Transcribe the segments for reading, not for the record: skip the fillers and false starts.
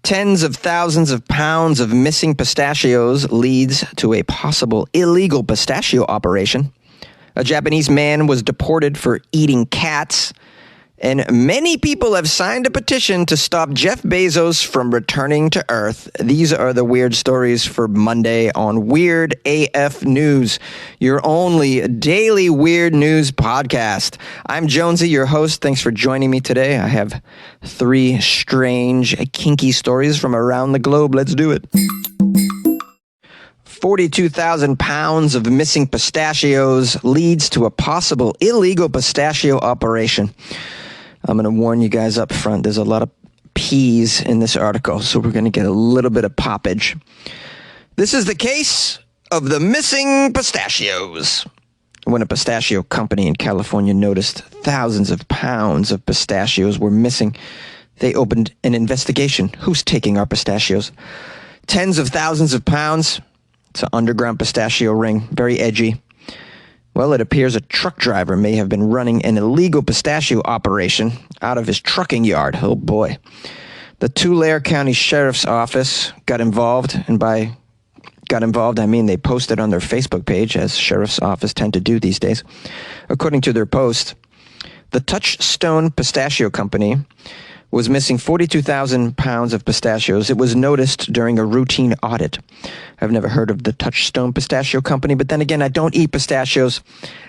Tens of thousands of pounds of missing pistachios leads to a possible illegal pistachio operation. A Japanese man was deported for eating cats. And many people have signed a petition to stop Jeff Bezos from returning to Earth. These are the weird stories for Monday on Weird AF News, your only daily weird news podcast. I'm Jonesy, your host. Thanks for joining me today. I have 3 strange, kinky stories from around the globe. Let's do it. 42,000 pounds of missing pistachios leads to a possible illegal pistachio operation. I'm going to warn you guys up front. There's a lot of P's in this article, so we're going to get a little bit of poppage. This is the case of the missing pistachios. When a pistachio company in California noticed thousands of pounds of pistachios were missing, they opened an investigation. Who's taking our pistachios? Tens of thousands of pounds. It's an underground pistachio ring, very edgy. Well, it appears a truck driver may have been running an illegal pistachio operation out of his trucking yard. Oh, boy. The Tulare County Sheriff's Office got involved, and by got involved, I mean they posted on their Facebook page, as Sheriff's Office tend to do these days. According to their post, the Touchstone Pistachio Company was missing 42,000 pounds of pistachios. It was noticed during a routine audit. I've never heard of the Touchstone Pistachio Company, but then again, I don't eat pistachios.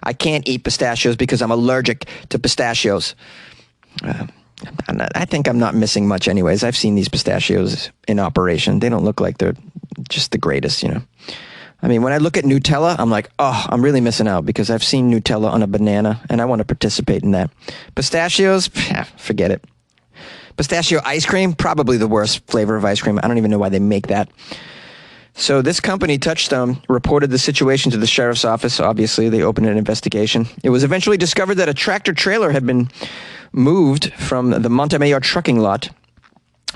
I can't eat pistachios because I'm allergic to pistachios. I think I'm not missing much anyways. I've seen these pistachios in operation. They don't look like they're just the greatest, you know. I mean, when I look at Nutella, I'm like, oh, I'm really missing out because I've seen Nutella on a banana and I want to participate in that. Pistachios, forget it. Pistachio ice cream, probably the worst flavor of ice cream. I don't even know why they make that. So this company, Touchstone, reported the situation to the sheriff's office. Obviously, they opened an investigation. It was eventually discovered that a tractor trailer had been moved from the Montemayor trucking lot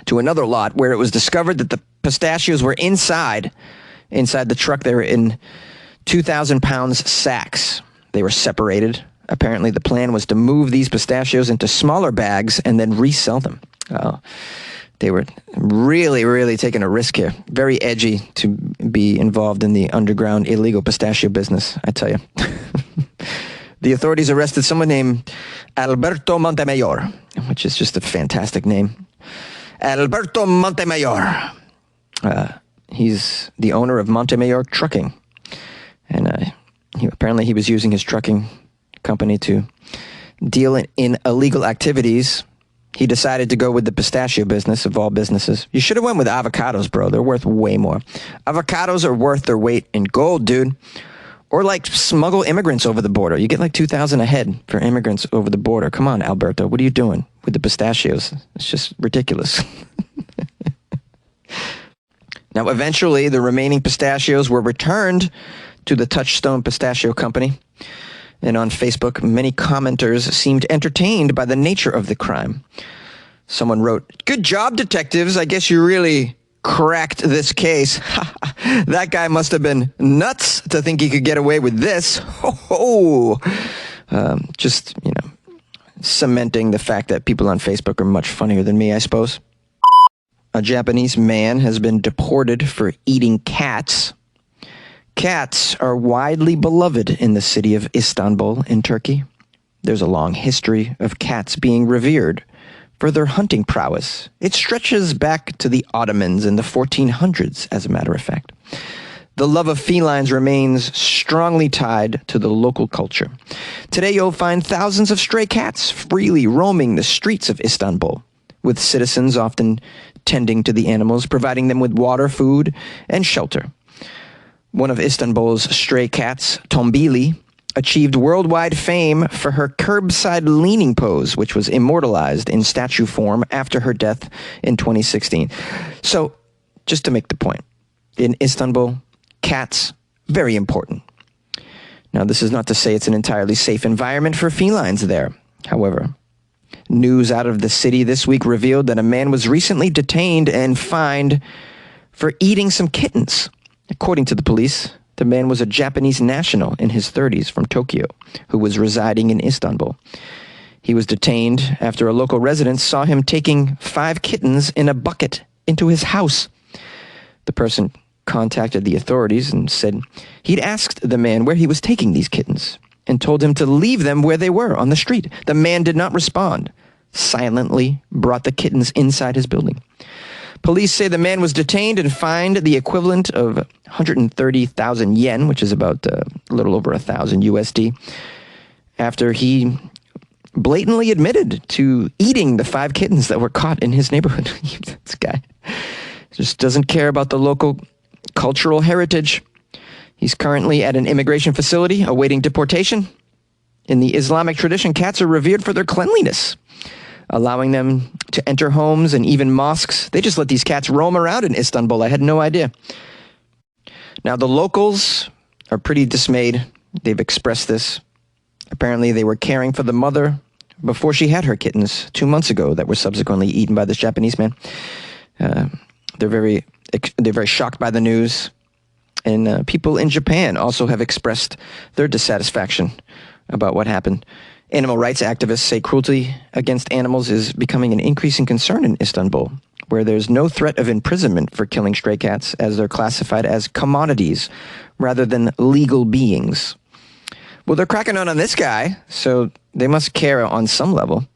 to another lot where it was discovered that the pistachios were inside the truck. They were in 2,000-pound sacks. They were separated. Apparently, the plan was to move these pistachios into smaller bags and then resell them. They were really, really taking a risk here. Very edgy to be involved in the underground illegal pistachio business, I tell you. The authorities arrested someone named Alberto Montemayor, which is just a fantastic name. Alberto Montemayor. He's the owner of Montemayor Trucking. And apparently he was using his trucking company to deal in illegal activities. He decided to go with the pistachio business of all businesses. You should have went with avocados, bro. They're worth way more. Avocados are worth their weight in gold, dude. Or like smuggle immigrants over the border. You get like $2,000 a head for immigrants over the border. Come on, Alberto. What are you doing with the pistachios? It's just ridiculous. Now, eventually, the remaining pistachios were returned to the Touchstone Pistachio Company. And on Facebook, many commenters seemed entertained by the nature of the crime. Someone wrote, "Good job, detectives. I guess you really cracked this case. That guy must have been nuts to think he could get away with this." Just, cementing the fact that people on Facebook are much funnier than me, I suppose. A Japanese man has been deported for eating cats. Cats are widely beloved in the city of Istanbul in Turkey. There's a long history of cats being revered for their hunting prowess. It stretches back to the Ottomans in the 1400s, as a matter of fact. The love of felines remains strongly tied to the local culture. Today, you'll find thousands of stray cats freely roaming the streets of Istanbul, with citizens often tending to the animals, providing them with water, food, and shelter. One of Istanbul's stray cats, Tombili, achieved worldwide fame for her curbside leaning pose, which was immortalized in statue form after her death in 2016. So, just to make the point, in Istanbul, cats, very important. Now, this is not to say it's an entirely safe environment for felines there. However, news out of the city this week revealed that a man was recently detained and fined for eating some kittens. According to the police, the man was a Japanese national in his 30s from Tokyo who was residing in Istanbul. He was detained after a local resident saw him taking 5 kittens in a bucket into his house. The person contacted the authorities and said he'd asked the man where he was taking these kittens and told him to leave them where they were on the street. The man did not respond, silently brought the kittens inside his building. Police say the man was detained and fined the equivalent of 130,000 yen, which is about a little over 1,000 USD, after he blatantly admitted to eating the 5 kittens that were caught in his neighborhood. This guy just doesn't care about the local cultural heritage. He's currently at an immigration facility awaiting deportation. In the Islamic tradition, cats are revered for their cleanliness, allowing them to enter homes and even mosques. They just let these cats roam around in Istanbul. I had no idea. Now, the locals are pretty dismayed. They've expressed this. Apparently, they were caring for the mother before she had her kittens 2 months ago that were subsequently eaten by this Japanese man. They're very shocked by the news. And people in Japan also have expressed their dissatisfaction about what happened. Animal rights activists say cruelty against animals is becoming an increasing concern in Istanbul, where there's no threat of imprisonment for killing stray cats, as they're classified as commodities rather than legal beings. Well, they're cracking on this guy, so they must care on some level.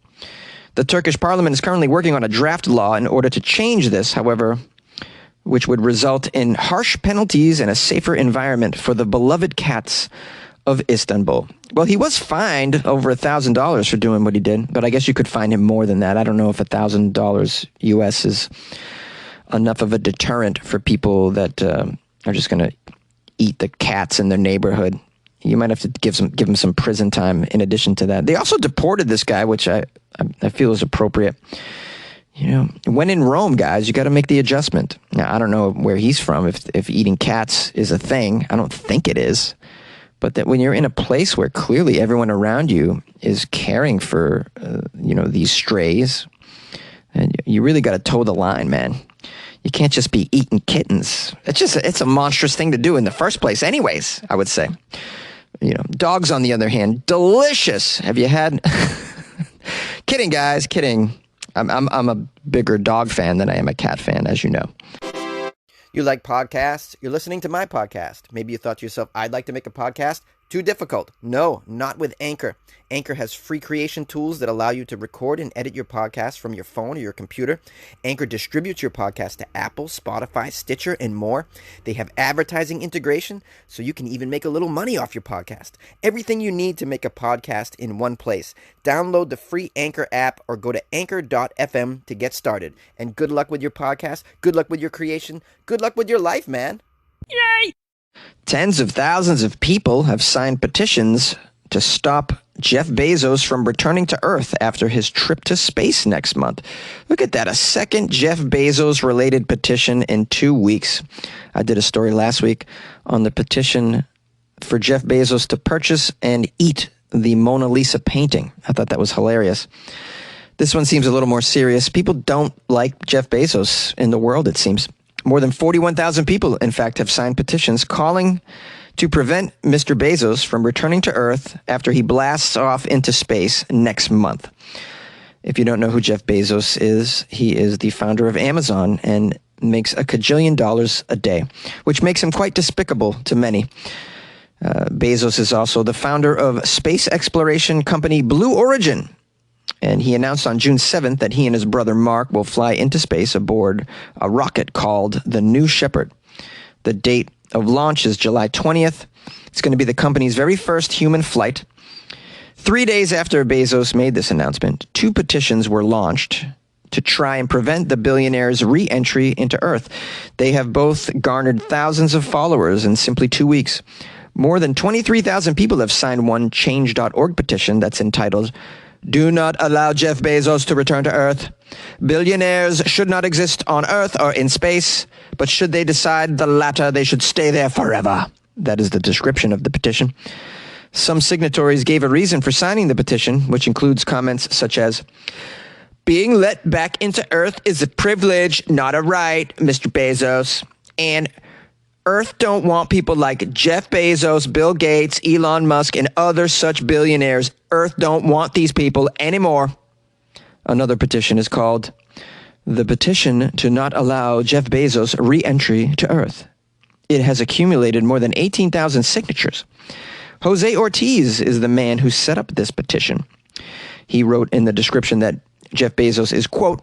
The Turkish parliament is currently working on a draft law in order to change this, however, which would result in harsh penalties and a safer environment for the beloved cats of Istanbul. Well, he was fined over $1,000 for doing what he did, but I guess you could fine him more than that. I don't know if $1,000 US is enough of a deterrent for people that are just going to eat the cats in their neighborhood. You might have to give him some prison time in addition to that. They also deported this guy, which I feel is appropriate. You know, when in Rome, guys, you got to make the adjustment. Now, I don't know where he's from, if eating cats is a thing. I don't think it is. But that when you're in a place where clearly everyone around you is caring for, these strays, and you really got to toe the line, man. You can't just be eating kittens. It's a monstrous thing to do in the first place anyways, I would say. You know, dogs, on the other hand, delicious. Have you had... Kidding, guys, kidding. I'm a bigger dog fan than I am a cat fan, as you know. You like podcasts? You're listening to my podcast. Maybe you thought to yourself, I'd like to make a podcast. Too difficult. No, not with Anchor. Anchor has free creation tools that allow you to record and edit your podcast from your phone or your computer. Anchor distributes your podcast to Apple, Spotify, Stitcher, and more. They have advertising integration, so you can even make a little money off your podcast. Everything you need to make a podcast in one place. Download the free Anchor app or go to anchor.fm to get started. And good luck with your podcast. Good luck with your creation. Good luck with your life, man. Yay! Tens of thousands of people have signed petitions to stop Jeff Bezos from returning to Earth after his trip to space next month. Look at that, a second Jeff Bezos-related petition in 2 weeks. I did a story last week on the petition for Jeff Bezos to purchase and eat the Mona Lisa painting. I thought that was hilarious. This one seems a little more serious. People don't like Jeff Bezos in the world, it seems. More than 41,000 people, in fact, have signed petitions calling to prevent Mr. Bezos from returning to Earth after he blasts off into space next month. If you don't know who Jeff Bezos is, he is the founder of Amazon and makes a cajillion dollars a day, which makes him quite despicable to many. Bezos is also the founder of space exploration company Blue Origin. And he announced on June 7th that he and his brother Mark will fly into space aboard a rocket called the New Shepard. The date of launch is July 20th. It's going to be the company's very first human flight. 3 days after Bezos made this announcement, 2 petitions were launched to try and prevent the billionaire's re-entry into Earth. They have both garnered thousands of followers in simply 2 weeks. More than 23,000 people have signed one change.org petition that's entitled, "Do not allow Jeff Bezos to return to Earth. Billionaires should not exist on Earth or in space, but should they decide the latter, they should stay there forever." That is the description of the petition. Some signatories gave a reason for signing the petition, which includes comments such as, "Being let back into Earth is a privilege, not a right, Mr. Bezos," and "Earth don't want people like Jeff Bezos, Bill Gates, Elon Musk, and other such billionaires. Earth don't want these people anymore." Another petition is called the petition to not allow Jeff Bezos re-entry to Earth. It has accumulated more than 18,000 signatures. Jose Ortiz is the man who set up this petition. He wrote in the description that Jeff Bezos is, quote,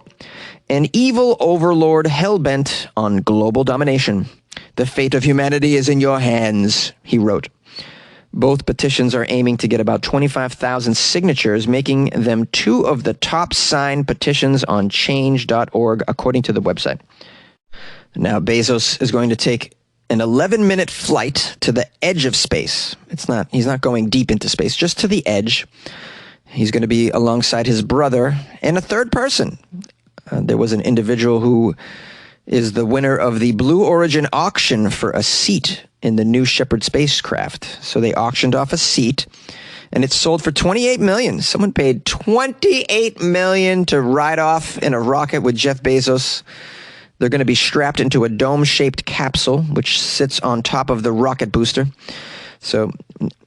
an evil overlord hell-bent on global domination. The fate of humanity is in your hands, he wrote. Both petitions are aiming to get about 25,000 signatures, making them two of the top signed petitions on change.org, according to the website. Now, Bezos is going to take an 11-minute flight to the edge of space. He's not going deep into space, just to the edge. He's going to be alongside his brother and a third person. There was an individual who is the winner of the Blue Origin auction for a seat in the New Shepard spacecraft. So they auctioned off a seat, and it sold for $28 million. Someone paid $28 million to ride off in a rocket with Jeff Bezos. They're going to be strapped into a dome-shaped capsule, which sits on top of the rocket booster. So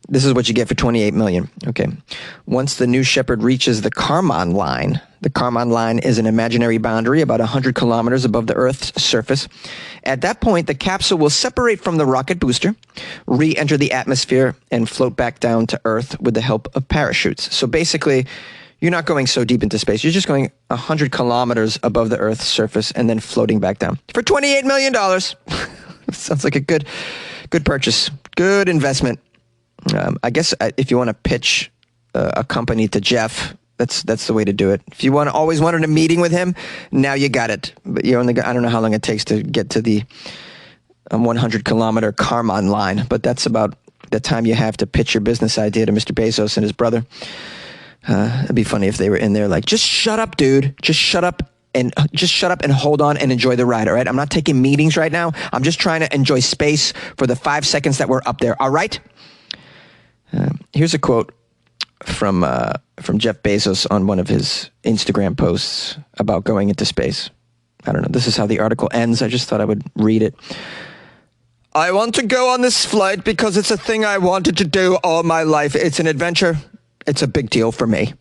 this is what you get for $28 million. Okay. Once the New Shepard reaches the Kármán line, the Kármán line is an imaginary boundary about 100 kilometers above the Earth's surface. At that point, the capsule will separate from the rocket booster, re-enter the atmosphere, and float back down to Earth with the help of parachutes. So basically, you're not going so deep into space. You're just going 100 kilometers above the Earth's surface and then floating back down for $28 million. Sounds like a good purchase, good investment. I guess if you want to pitch a company to Jeff, that's the way to do it. If you always wanted a meeting with him, now you got it. But I don't know how long it takes to get to the 100-kilometer Kármán line, but that's about the time you have to pitch your business idea to Mr. Bezos and his brother. It'd be funny if they were in there like, just shut up, dude. Just shut up and hold on and enjoy the ride, all right? I'm not taking meetings right now. I'm just trying to enjoy space for the 5 seconds that we're up there, all right? Here's a quote from Jeff Bezos on one of his Instagram posts about going into space. I don't know. This is how the article ends. I just thought I would read it. I want to go on this flight because it's a thing I wanted to do all my life. It's an adventure. It's a big deal for me.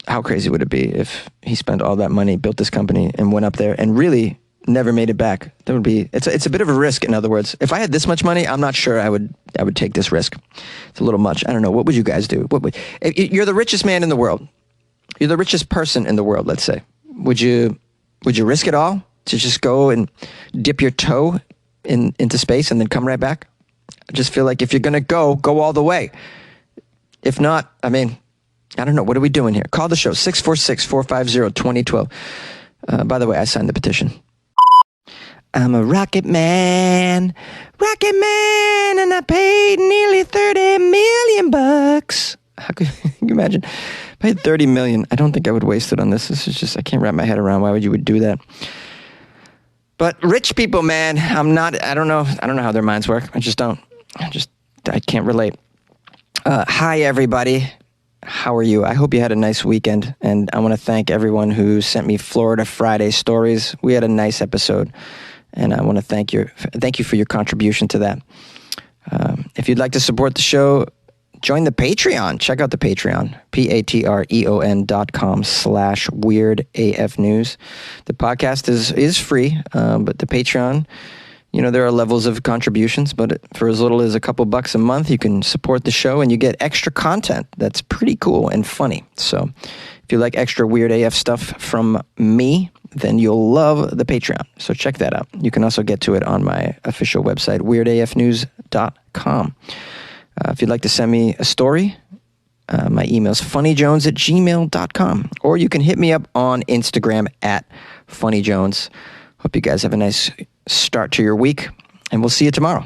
How crazy would it be if he spent all that money, built this company, and went up there and really never made it back? That would be. It's a bit of a risk. In other words, if I had this much money, I'm not sure I would take this risk. It's a little much. I don't know. What would you guys do? You're the richest man in the world. You're the richest person in the world. Let's say. Would you risk it all to just go and dip your toe into space and then come right back? I just feel like if you're gonna go all the way. If not, I mean, I don't know. What are we doing here? Call the show, 646-450-2012. By the way, I signed the petition. I'm a rocket man, and I paid nearly $30 million. How could you imagine? If I had $30 million, I don't think I would waste it on this. This is just, I can't wrap my head around why would you would do that. But rich people, man, I don't know how their minds work. I just don't. I can't relate. Hi, everybody. How are you? I hope you had a nice weekend, and I want to thank everyone who sent me Florida Friday stories. We had a nice episode, and I want to thank you for your contribution to that. If you'd like to support the show, join the Patreon. Check out the Patreon, patreon.com/weirdafnews. The podcast is free, but the Patreon, there are levels of contributions, but for as little as a couple bucks a month, you can support the show and you get extra content that's pretty cool and funny. So if you like extra Weird AF stuff from me, then you'll love the Patreon. So check that out. You can also get to it on my official website, weirdafnews.com. If you'd like to send me a story, my email is funnyjones@gmail.com, or you can hit me up on Instagram @funnyjones. Hope you guys have a nice start to your week, and we'll see you tomorrow.